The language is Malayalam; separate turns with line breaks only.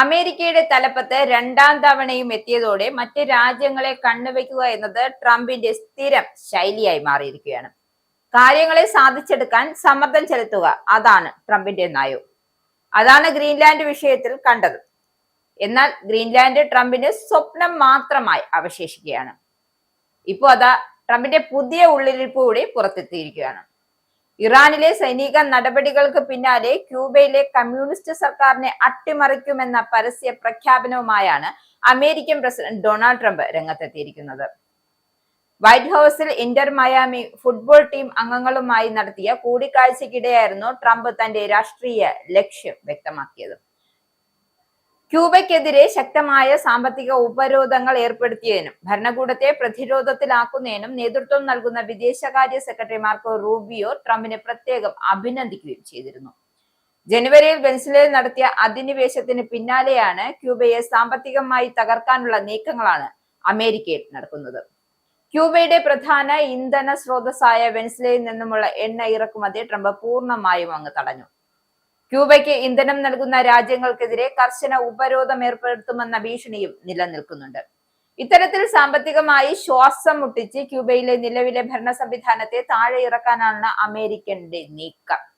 അമേരിക്കയുടെ തലപ്പത്ത് രണ്ടാം തവണയും എത്തിയതോടെ മറ്റ് രാജ്യങ്ങളെ കണ്ണുവെക്കുക എന്നത് ട്രംപിന്റെ സ്ഥിരം ശൈലിയായി മാറിയിരിക്കുകയാണ്. കാര്യങ്ങളെ സാധിച്ചെടുക്കാൻ സമ്മർദ്ദം ചെലുത്തുക, അതാണ് ട്രംപിന്റെ നയം. അതാണ് ഗ്രീൻലാൻഡ് വിഷയത്തിൽ കണ്ടത്. എന്നാൽ ഗ്രീൻലാൻഡ് ട്രംപിന് സ്വപ്നം മാത്രമായി അവശേഷിക്കുകയാണ്. ഇപ്പോൾ അതാ ട്രംപിന്റെ പുതിയ ഉള്ളിരിപ്പ് കൂടി പുറത്തെത്തിയിരിക്കുകയാണ്. ഇറാനിലെ സൈനിക നടപടികൾക്ക് പിന്നാലെ ക്യൂബയിലെ കമ്മ്യൂണിസ്റ്റ് സർക്കാരിനെ അട്ടിമറിക്കുമെന്ന പരസ്യ പ്രഖ്യാപനവുമായാണ് അമേരിക്കൻ പ്രസിഡന്റ് ഡൊണാൾഡ് ട്രംപ് രംഗത്തെത്തിയിരിക്കുന്നത്. വൈറ്റ് ഹൗസിൽ ഇന്റർ മയാമി ഫുട്ബോൾ ടീം അംഗങ്ങളുമായി നടത്തിയ കൂടിക്കാഴ്ചയ്ക്കിടെയായിരുന്നു ട്രംപ് തന്റെ രാഷ്ട്രീയ ലക്ഷ്യം വ്യക്തമാക്കിയത്. ക്യൂബയ്ക്കെതിരെ ശക്തമായ സാമ്പത്തിക ഉപരോധങ്ങൾ ഏർപ്പെടുത്തിയതിനും ഭരണകൂടത്തെ പ്രതിരോധത്തിലാക്കുന്നതിനും നേതൃത്വം നൽകുന്ന വിദേശകാര്യ സെക്രട്ടറി മാർക്കോ റൂബിയോ ട്രംപിനെ പ്രത്യേകം അഭിനന്ദിക്കുകയും ചെയ്തിരുന്നു. ജനുവരിയിൽ വെനസ്വേലയിൽ നടത്തിയ അധിനിവേശത്തിന് പിന്നാലെയാണ് ക്യൂബയെ സാമ്പത്തികമായി തകർക്കാനുള്ള നീക്കങ്ങളാണ് അമേരിക്കയിൽ നടക്കുന്നത്. ക്യൂബയുടെ പ്രധാന ഇന്ധന സ്രോതസ്സായ വെനസ്വേലയിൽ നിന്നുമുള്ള എണ്ണ ഇറക്കുമതി ട്രംപ് പൂർണ്ണമായും അങ്ങ് തടഞ്ഞു. ക്യൂബയ്ക്ക് ഇന്ധനം നൽകുന്ന രാജ്യങ്ങൾക്കെതിരെ കർശന ഉപരോധം ഏർപ്പെടുത്തുമെന്ന ഭീഷണിയും നിലനിൽക്കുന്നുണ്ട്. ഇത്തരത്തിൽ സാമ്പത്തികമായി ശ്വാസം മുട്ടിച്ച് ക്യൂബയിലെ നിലവിലെ ഭരണ സംവിധാനത്തെ താഴെ ഇറക്കാനാണ് അമേരിക്കന്റെ നീക്കം.